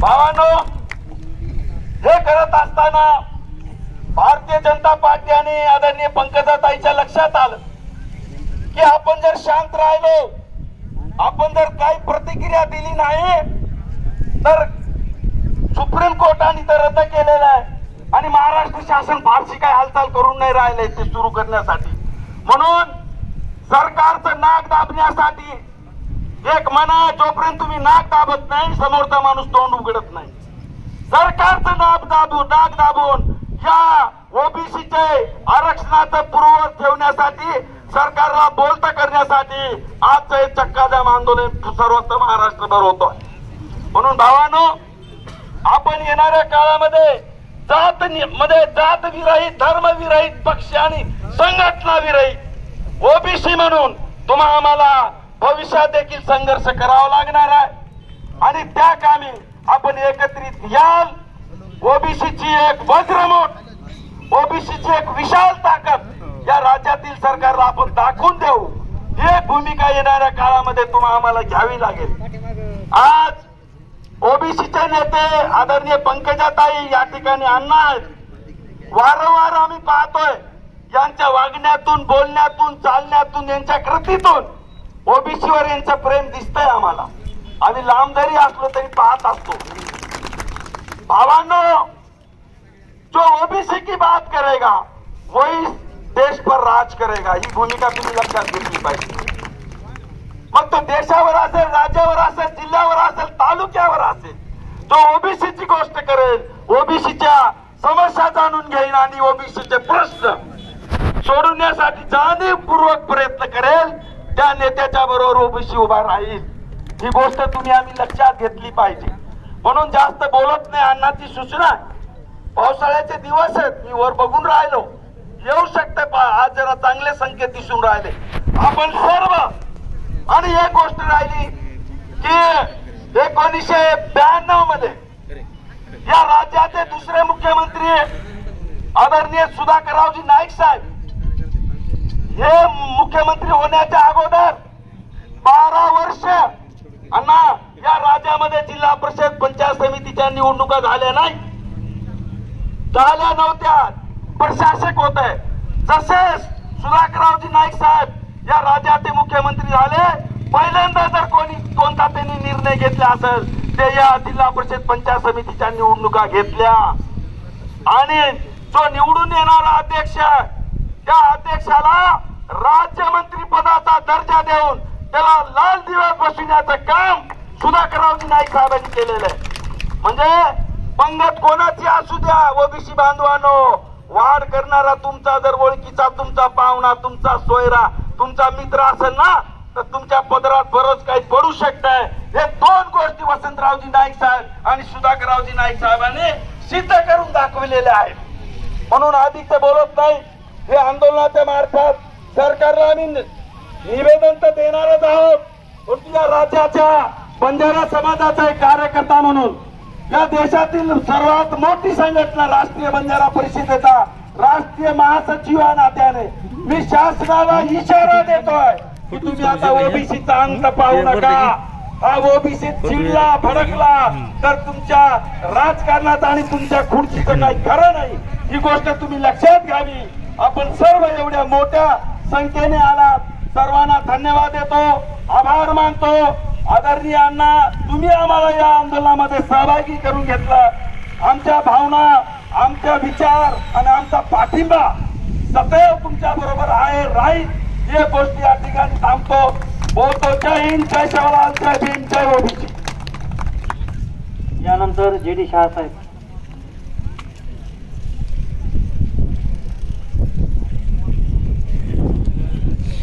भावांनो, हे करत असताना भारतीय जनता पार्टी आणि आदरणीय पंकजाताईच्या लक्षात आलं की आपण जर शांत राहिलो, आपण जर काही प्रतिक्रिया दिली नाही तर सुप्रीम कोर्टाने तर रद्द केलेलं आहे आणि महाराष्ट्र शासन फारशी काही हालचाल करून नाही राहिले ते सुरू करण्यासाठी. म्हणून सरकारचं नाक दाबण्यासाठी एक म्हणा, जोपर्यंत तुम्ही नाक दाबत नाही समोरचा माणूस तोंड उघडत नाही. सरकारचं नाक दाबून या ओबीसीचे आरक्षणाचं पूर्ववत ठेवण्यासाठी, सरकारला बोलतं करण्यासाठी आजचं हे चक्काजाम आंदोलन सर्वत्र महाराष्ट्रभर होतोय. म्हणून भावांनो, आपण येणाऱ्या काळामध्ये जात विरहित, धर्म विरहित, पक्ष आणि संघटना विरहित ओबीसी म्हणून आम्हाला भविष्यात देखील संघर्ष करावा लागणार आहे आणि त्या कामी आपण एकत्रित याल. ओबीसीची एक वज्रमूठ, ओबीसीची एक विशाल ताकद या राज्यातील सरकारला आपण दाखवून देऊ. ही भूमिका येणाऱ्या काळामध्ये आम्हाला घ्यावी लागेल. आज ओबीसीचे नेते आदरणीय पंकजाताई या ठिकाणी अण्णा आहेत. वारंवार आम्ही पाहतोय यांच्या वागण्यातून, बोलण्यातून, चालण्यातून, यांच्या कृतीतून ओबीसीवर यांचं प्रेम दिसतंय आम्हाला. आम्ही लांब जरी असलो तरी पाहत असतो. भावांनो, जो ओबीसी की बात करेगा वही देश पर राज करेगा, ही भूमिका तुम्ही लक्षात घेतली पाहिजे. मग तो देशावर असेल, राज्यावर असेल, जिल्ह्यावर असेल, तालुक्यावर असेल, जो ओबीसीची गोष्ट करेल, ओबीसीच्या समस्या जाणून घेईल आणि ओबीसीचे प्रश्न सोडवण्यासाठी जाणीवपूर्वक प्रयत्न करेल, त्या नेत्याच्या बरोबर ओबीसी उभा राहील. ही गोष्ट आम्ही लक्षात घेतली पाहिजे. म्हणून जास्त बोलत नाही. अण्णाची सूचना, पावसाळ्याचे दिवस आहेत, मी वर बघून राहिलो, येऊ शकते आज जरा चांगले संकेत दिसून राहिले. आपण सर्व, आणि एक गोष्ट राहिली की 1992 मध्ये या राज्याचे दुसरे मुख्यमंत्री आदरणीय सुधाकररावजी नाईक साहेब हे मुख्यमंत्री होण्याच्या अगोदर 12 वर्ष अण्णा या राज्यामध्ये जिल्हा परिषद पंचायत समितीच्या निवडणुका झाल्या नव्हत्या. प्रशासक होते. जसे सुधाकररावजी नाईक साहेब या राज्याचे मुख्यमंत्री झाले, पहिल्यांदा जर कोणता त्यांनी निर्णय घेतला असेल ते या जिल्हा परिषद पंचायत समितीच्या निवडणुका घेतल्या आणि जो निवडून येणारा अध्यक्ष, त्या अध्यक्षाला राज्यमंत्री पदाचा दर्जा देऊन त्याला लाल दिव्यात बसविण्याचं काम सुधाकररावजी नाईक साहेबांनी केलेलं आहे. म्हणजे पंगत कोणाची असू द्या, ओबीसी बांधवांनो, वाढ करणारा तुमचा जर ओळखीचा, तुमचा पाहुणा, तुमचा सोयरा, तुमचा मित्र असेल ना, तर तुमच्या पदरात बरंच काही पडू शकतंय. हे दोन गोष्टी वसंतरावजी नाईक साहेब आणि सुधाकररावजी नाईक साहेबांनी सिद्ध करून दाखवलेल्या आहेत. म्हणून अधिक ते बोलत नाही. हे आंदोलनाच्या मार्फत सरकारला आम्ही निवेदन तर देणारच आहोत, पण या राज्याच्या बंजारा समाजाचा एक कार्यकर्ता म्हणून, या देशातील सर्वात मोठी संघटना राष्ट्रीय बंजारा परिषदेचा राष्ट्रीय महासचिव या नात्याने मी शासनाला इशारा देतोय की तुम्ही आता ओबीसीचा अंत पाहू नका. हा ओबीसी चिडला, भडकला तर तुमच्या राजकारणात आणि तुमच्या खुर्चीचं काही खरं नाही. ही गोष्ट तुम्ही लक्षात घ्यावी. आपण सर्व एवढ्या मोठ्या संख्येने आलात, सर्वांना धन्यवाद देतो, आभार मानतो. आदरणीय अण्णा, तुम्ही आम्हाला या आंदोलनामध्ये सहभागी करून घेतलं. आमच्या भावना, आमच्या विचार आणि आमचा पाठिंबा सदैव तुमच्या बरोबर आहे, राहील. हे गोष्टी या ठिकाणी थांबतो. बोलतो. जय हिंद, जय शिवलाल, जय भीम, जय ओबीसी. यानंतर JD शाह साहेब.